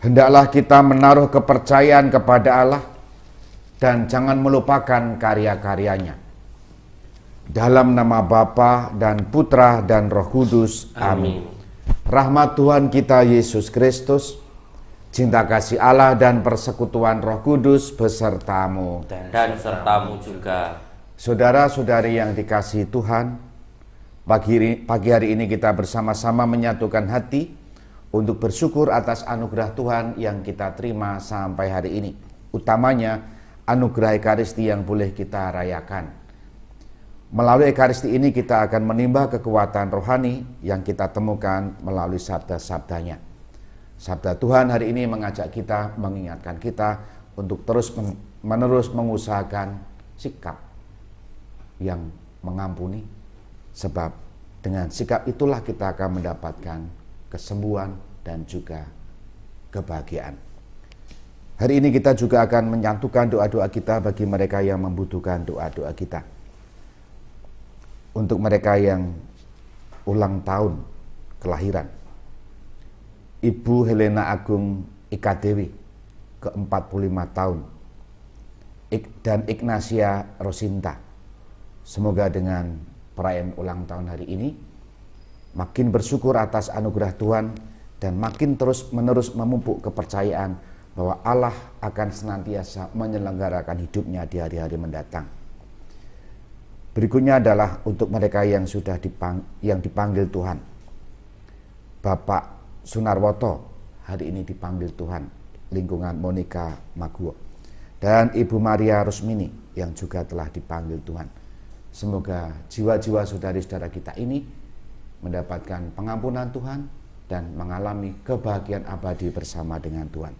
Hendaklah kita menaruh kepercayaan kepada Allah dan jangan melupakan karya-karyanya. Dalam nama Bapa dan Putra dan Roh Kudus. Amin. Rahmat Tuhan kita Yesus Kristus, cinta kasih Allah dan persekutuan Roh Kudus besertamu dan sertamu juga. Saudara-saudari yang dikasihi Tuhan, pagi hari ini kita bersama-sama menyatukan hati untuk bersyukur atas anugerah Tuhan yang kita terima sampai hari ini. Utamanya anugerah Ekaristi yang boleh kita rayakan. Melalui Ekaristi ini kita akan menimba kekuatan rohani yang kita temukan melalui sabda-sabdanya. Sabda Tuhan hari ini mengajak kita, mengingatkan kita untuk terus-menerus mengusahakan sikap yang mengampuni. Sebab dengan sikap itulah kita akan mendapatkan kesembuhan dan juga kebahagiaan. Hari ini kita juga akan menyatukan doa-doa kita bagi mereka yang membutuhkan doa-doa kita. Untuk mereka yang ulang tahun kelahiran, Ibu Helena Agung Ika Dewi ke-45 tahun dan Ignacia Rosinta. Semoga dengan perayaan ulang tahun hari ini makin bersyukur atas anugerah Tuhan dan makin terus-menerus memupuk kepercayaan bahwa Allah akan senantiasa menyelenggarakan hidupnya di hari-hari mendatang. Berikutnya adalah untuk mereka yang sudah dipanggil Tuhan. Bapak Sunarwoto hari ini dipanggil Tuhan, lingkungan Monika Maguwo. Dan Ibu Maria Rusmini yang juga telah dipanggil Tuhan. Semoga jiwa-jiwa saudari-saudara kita ini mendapatkan pengampunan Tuhan dan mengalami kebahagiaan abadi bersama dengan Tuhan.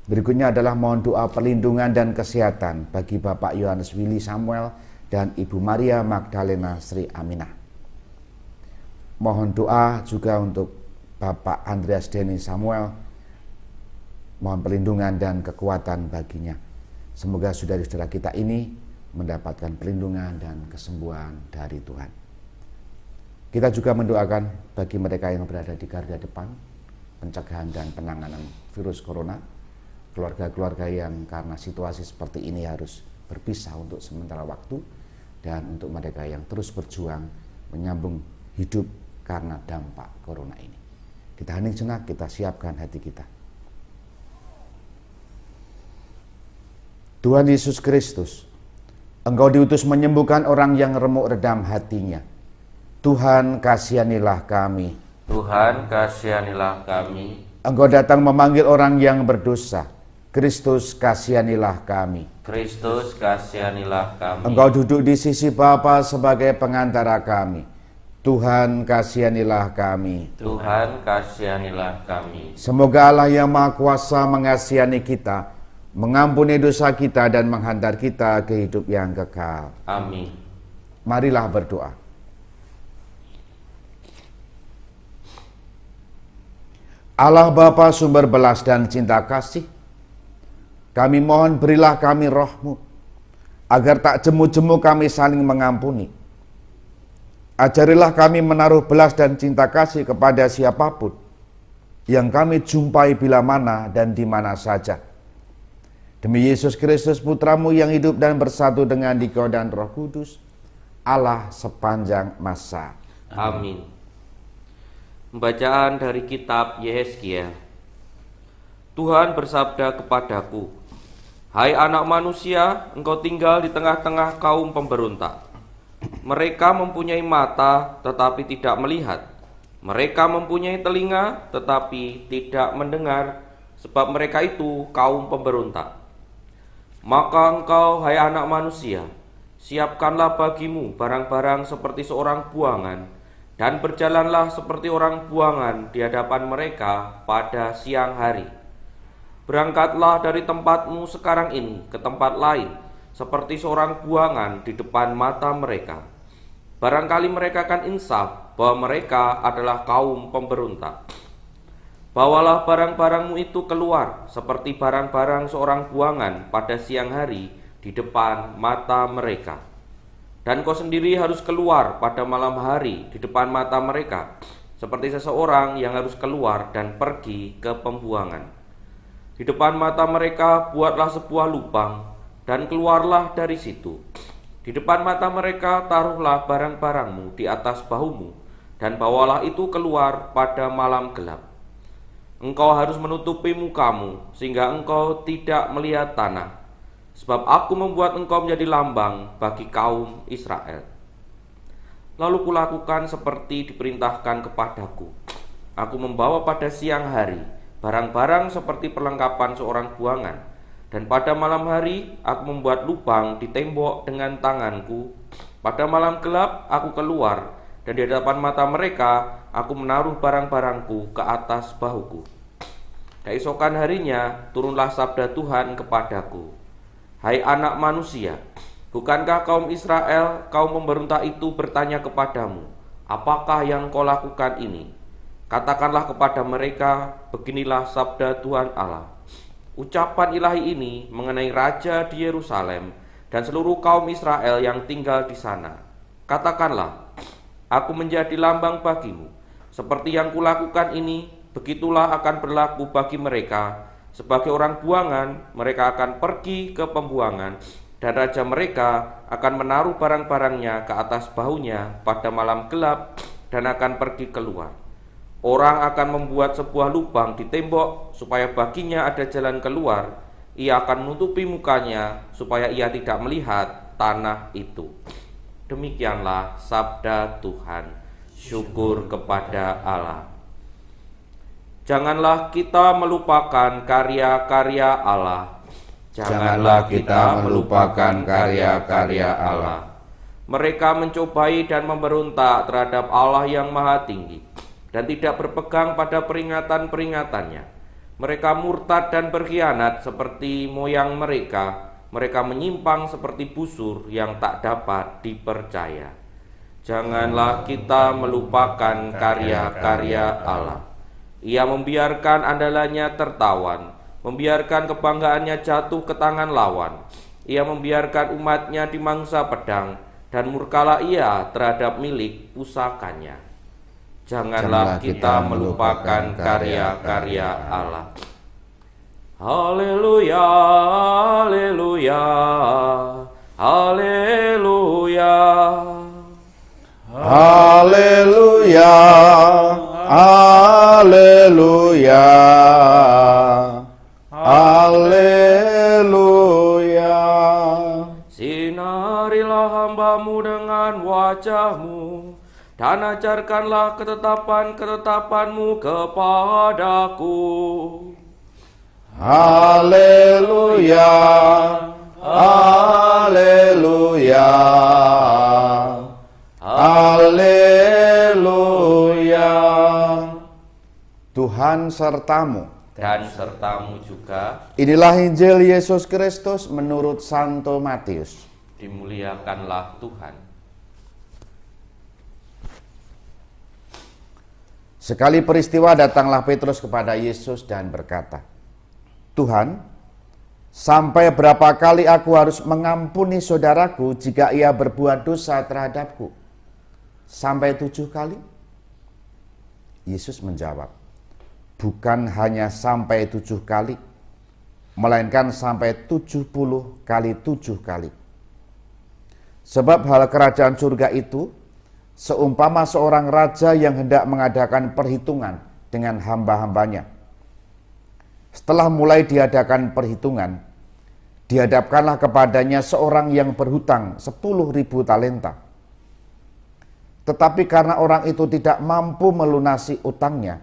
Berikutnya adalah mohon doa perlindungan dan kesehatan bagi Bapak Yohanes Willy Samuel dan Ibu Maria Magdalena Sri Aminah. Mohon doa juga untuk Bapak Andreas Denny Samuel. Mohon perlindungan dan kekuatan baginya. Semoga saudara-saudara kita ini mendapatkan perlindungan dan kesembuhan dari Tuhan. Kita juga mendoakan bagi mereka yang berada di garda depan pencegahan dan penanganan virus corona, keluarga-keluarga yang karena situasi seperti ini harus berpisah untuk sementara waktu, dan untuk mereka yang terus berjuang menyambung hidup karena dampak corona ini. Kita hening sejenak, kita siapkan hati kita. Tuhan Yesus Kristus, Engkau diutus menyembuhkan orang yang remuk redam hatinya. Tuhan, kasihanilah kami. Tuhan, kasihanilah kami. Engkau datang memanggil orang yang berdosa. Kristus, kasihanilah kami. Kristus, kasihanilah kami. Engkau duduk di sisi Bapa sebagai pengantara kami. Tuhan, kasihanilah kami. Tuhan, kasihanilah kami. Semoga Allah yang Maha Kuasa mengasihani kita, mengampuni dosa kita dan menghantar kita ke hidup yang kekal. Amin. Marilah berdoa. Allah Bapa sumber belas dan cinta kasih, kami mohon berilah kami roh-Mu, agar tak jemu-jemu kami saling mengampuni. Ajarilah kami menaruh belas dan cinta kasih kepada siapapun yang kami jumpai bila mana dan di mana saja. Demi Yesus Kristus Putra-Mu yang hidup dan bersatu dengan Dikau dan Roh Kudus, Allah sepanjang masa. Amin. Pembacaan dari kitab Yehezkiel. Tuhan bersabda kepadaku, "Hai anak manusia, engkau tinggal di tengah-tengah kaum pemberontak. Mereka mempunyai mata tetapi tidak melihat. Mereka mempunyai telinga tetapi tidak mendengar, sebab mereka itu kaum pemberontak. Maka engkau, hai anak manusia, siapkanlah bagimu barang-barang seperti seorang buangan, dan berjalanlah seperti orang buangan di hadapan mereka pada siang hari. Berangkatlah dari tempatmu sekarang ini ke tempat lain, seperti seorang buangan di depan mata mereka. Barangkali mereka akan insaf bahwa mereka adalah kaum pemberontak. Bawalah barang-barangmu itu keluar, seperti barang-barang seorang buangan pada siang hari di depan mata mereka. Dan kau sendiri harus keluar pada malam hari di depan mata mereka, seperti seseorang yang harus keluar dan pergi ke pembuangan. Di depan mata mereka buatlah sebuah lubang, dan keluarlah dari situ. Di depan mata mereka taruhlah barang-barangmu di atas bahumu, dan bawalah itu keluar pada malam gelap. Engkau harus menutupi mukamu, sehingga engkau tidak melihat tanah, sebab aku membuat engkau menjadi lambang bagi kaum Israel. Lalu kulakukan seperti diperintahkan kepadaku. Aku membawa pada siang hari barang-barang seperti perlengkapan seorang buangan, dan pada malam hari aku membuat lubang di tembok dengan tanganku. Pada malam gelap aku keluar, dan di hadapan mata mereka aku menaruh barang-barangku ke atas bahuku. Keesokan harinya turunlah sabda Tuhan kepadaku. Hai anak manusia, bukankah kaum Israel, kaum pemberontak itu bertanya kepadamu, apakah yang kau lakukan ini? Katakanlah kepada mereka, beginilah sabda Tuhan Allah. Ucapan ilahi ini mengenai Raja di Yerusalem dan seluruh kaum Israel yang tinggal di sana. Katakanlah, aku menjadi lambang bagimu. Seperti yang kulakukan ini, begitulah akan berlaku bagi mereka. Sebagai orang buangan, mereka akan pergi ke pembuangan, dan raja mereka akan menaruh barang-barangnya ke atas bahunya pada malam gelap dan akan pergi keluar. Orang akan membuat sebuah lubang di tembok supaya baginya ada jalan keluar. Ia akan menutupi mukanya supaya ia tidak melihat tanah itu. Demikianlah sabda Tuhan. Syukur kepada Allah. Janganlah kita melupakan karya-karya Allah. Janganlah kita melupakan karya-karya Allah. Mereka mencobai dan memberontak terhadap Allah yang Maha Tinggi dan tidak berpegang pada peringatan-peringatannya. Mereka murtad dan berkhianat seperti moyang mereka. Mereka menyimpang seperti busur yang tak dapat dipercaya. Janganlah kita melupakan karya-karya Allah. Ia membiarkan andalannya tertawan, membiarkan kebanggaannya jatuh ke tangan lawan. Ia membiarkan umatnya dimangsa pedang, dan murkalah ia terhadap milik pusakanya. Janganlah kita melupakan karya-karya Allah. Haleluya, haleluya, haleluya. Haleluya, haleluya, haleluya. Sinarilah hamba-Mu dengan wajah-Mu, dan ajarkanlah ketetapan-ketetapan-Mu kepadaku. Haleluya, haleluya, haleluya. Tuhan sertamu. Dan sertamu juga. Inilah Injil Yesus Kristus menurut Santo Matius. Dimuliakanlah Tuhan. Sekali peristiwa datanglah Petrus kepada Yesus dan berkata, Tuhan, sampai berapa kali aku harus mengampuni saudaraku jika ia berbuat dosa terhadapku? Sampai 7 kali? Yesus menjawab, bukan hanya sampai 7 kali, melainkan sampai 70 kali 7 kali. Sebab hal kerajaan surga itu seumpama seorang raja yang hendak mengadakan perhitungan dengan hamba-hambanya. Setelah mulai diadakan perhitungan, dihadapkanlah kepadanya seorang yang berhutang 10.000 talenta. Tetapi karena orang itu tidak mampu melunasi utangnya,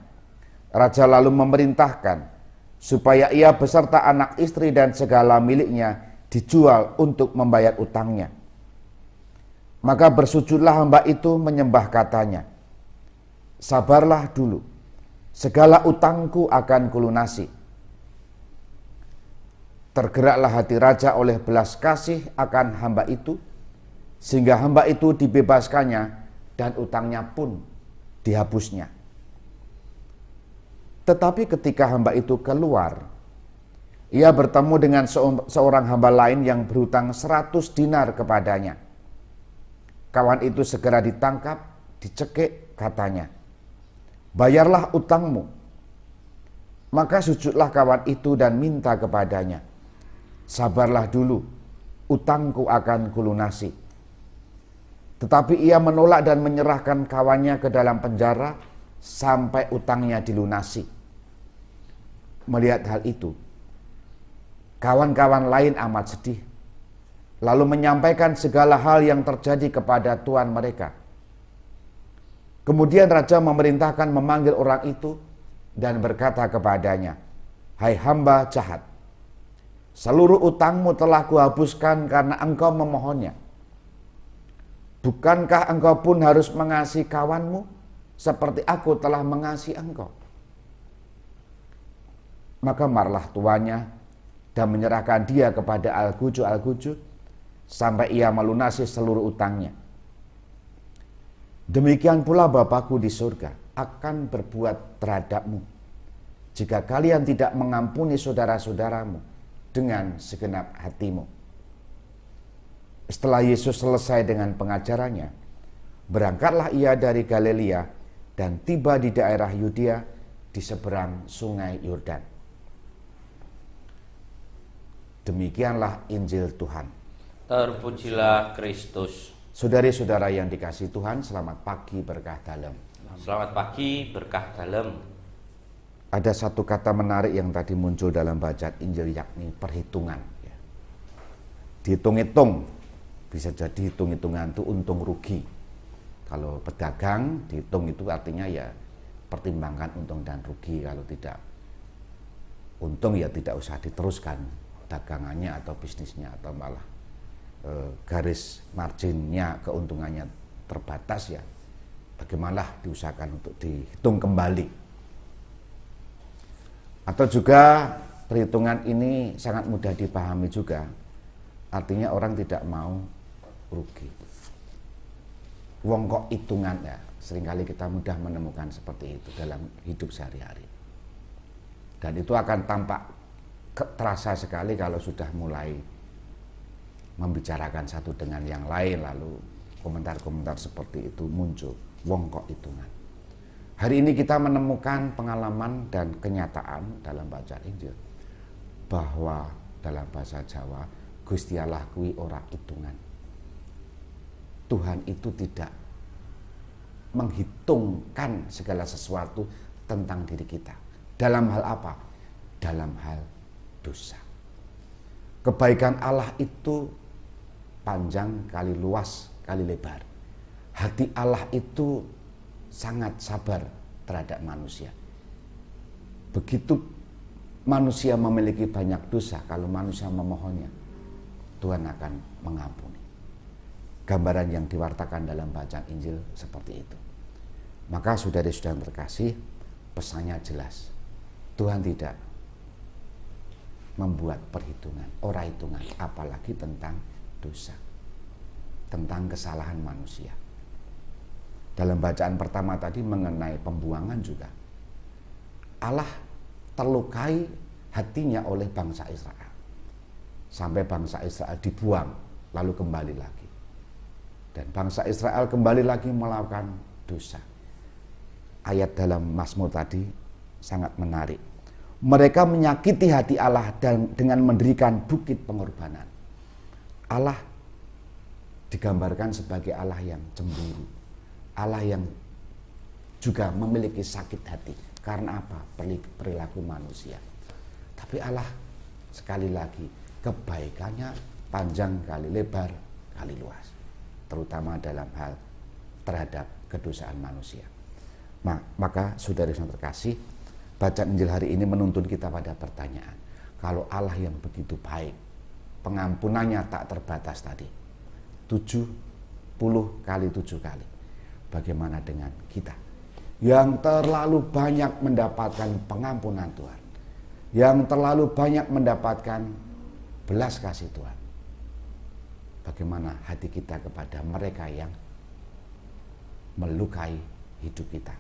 raja lalu memerintahkan supaya ia beserta anak istri dan segala miliknya dijual untuk membayar utangnya. Maka bersujudlah hamba itu menyembah katanya, sabarlah dulu, segala utangku akan kulunasi. Tergeraklah hati raja oleh belas kasih akan hamba itu, sehingga hamba itu dibebaskannya dan utangnya pun dihapusnya. Tetapi ketika hamba itu keluar, ia bertemu dengan seorang hamba lain yang berhutang 100 dinar kepadanya. Kawan itu segera ditangkap, dicekik, katanya, bayarlah utangmu. Maka sujudlah kawan itu dan minta kepadanya, sabarlah dulu, utangku akan kulunasi. Tetapi ia menolak dan menyerahkan kawannya ke dalam penjara sampai utangnya dilunasi. Melihat hal itu, kawan-kawan lain amat sedih, lalu menyampaikan segala hal yang terjadi kepada tuan mereka. Kemudian raja memerintahkan memanggil orang itu dan berkata kepadanya, hai hamba jahat, seluruh utangmu telah kuhapuskan karena engkau memohonnya. Bukankah engkau pun harus mengasihi kawanmu seperti aku telah mengasihi engkau? Maka marahlah tuannya dan menyerahkan dia kepada Al-Guju sampai ia melunasi seluruh utangnya. Demikian pula Bapakku di surga akan berbuat terhadapmu jika kalian tidak mengampuni saudara-saudaramu dengan segenap hatimu. Setelah Yesus selesai dengan pengajarannya, berangkatlah ia dari Galilea dan tiba di daerah Yudea di seberang sungai Yordan. Demikianlah Injil Tuhan. Terpujilah Kristus. Saudari-saudara yang dikasihi Tuhan, selamat pagi berkah dalam. Selamat pagi berkah dalam. Ada satu kata menarik yang tadi muncul dalam bacaan Injil, yakni perhitungan. Dihitung-hitung, bisa jadi hitung-hitungan itu untung rugi. Kalau pedagang dihitung itu artinya ya pertimbangkan untung dan rugi. Kalau tidak untung ya tidak usah diteruskan dagangannya atau bisnisnya, atau malah garis marginnya, keuntungannya terbatas, ya bagaimana diusahakan untuk dihitung kembali. Atau juga perhitungan ini sangat mudah dipahami juga, artinya orang tidak mau rugi. Wong kok hitungan, ya seringkali kita mudah menemukan seperti itu dalam hidup sehari-hari. Dan itu akan tampak terasa sekali kalau sudah mulai membicarakan satu dengan yang lain, lalu komentar-komentar seperti itu muncul. Wong kok hitungan. Hari ini kita menemukan pengalaman dan kenyataan dalam bacaan Injil bahwa dalam bahasa Jawa, Gusti Allah kuwi ora hitungan. Tuhan itu tidak menghitungkan segala sesuatu tentang diri kita. Dalam hal apa? Dalam hal dosa. Kebaikan Allah itu panjang kali luas kali lebar. Hati Allah itu sangat sabar terhadap manusia. Begitu manusia memiliki banyak dosa, kalau manusia memohonnya, Tuhan akan mengampuni. Gambaran yang diwartakan dalam bacaan Injil seperti itu. Maka saudari-saudara yang terkasih, pesannya jelas. Tuhan tidak membuat perhitungan, ora hitungan, apalagi tentang dosa, tentang kesalahan manusia. Dalam bacaan pertama tadi mengenai pembuangan juga, Allah terlukai hatinya oleh bangsa Israel, sampai bangsa Israel dibuang lalu kembali lagi, dan bangsa Israel kembali lagi melakukan dosa. Ayat dalam Mazmur tadi sangat menarik. Mereka menyakiti hati Allah dan dengan mendirikan bukit pengorbanan. Allah digambarkan sebagai Allah yang cemburu, Allah yang juga memiliki sakit hati. Karena apa? Perilaku manusia. Tapi Allah sekali lagi kebaikannya panjang kali lebar kali luas, terutama dalam hal terhadap kedosaan manusia. Maka saudara-saudara terkasih, bacaan Injil hari ini menuntun kita pada pertanyaan. Kalau Allah yang begitu baik, pengampunannya tak terbatas tadi, 70 kali 7 kali. Bagaimana dengan kita yang terlalu banyak mendapatkan pengampunan Tuhan, yang terlalu banyak mendapatkan belas kasih Tuhan? Bagaimana hati kita kepada mereka yang melukai hidup kita,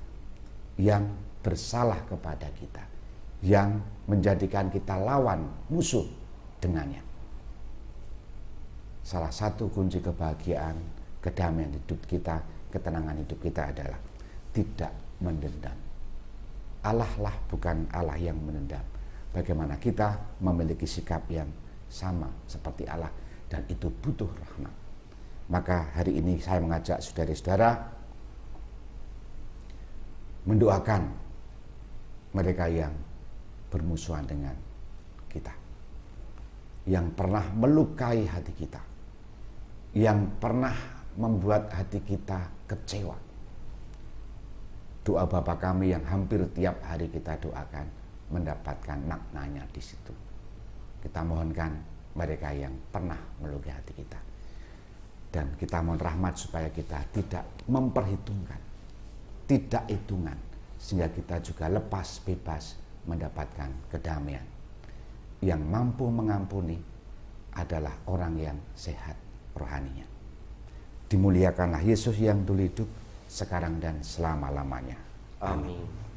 yang bersalah kepada kita, yang menjadikan kita lawan, musuh dengannya? Salah satu kunci kebahagiaan, kedamaian hidup kita, ketenangan hidup kita adalah tidak mendendam, Allah lah bukan Allah yang menendam. Bagaimana kita memiliki sikap yang sama seperti Allah, dan itu butuh rahmat. Maka hari ini saya mengajak saudara-saudara mendoakan mereka yang bermusuhan dengan kita, yang pernah melukai hati kita, yang pernah membuat hati kita kecewa. Doa Bapa kami yang hampir tiap hari kita doakan mendapatkan maknanya di situ. Kita mohonkan mereka yang pernah melukai hati kita, dan kita mohon rahmat supaya kita tidak memperhitungkan, tidak hitungan, sehingga kita juga lepas bebas mendapatkan kedamaian. Yang mampu mengampuni adalah orang yang sehat rohaninya. Dimuliakanlah Yesus yang dulu hidup, sekarang dan selama-lamanya. Amin.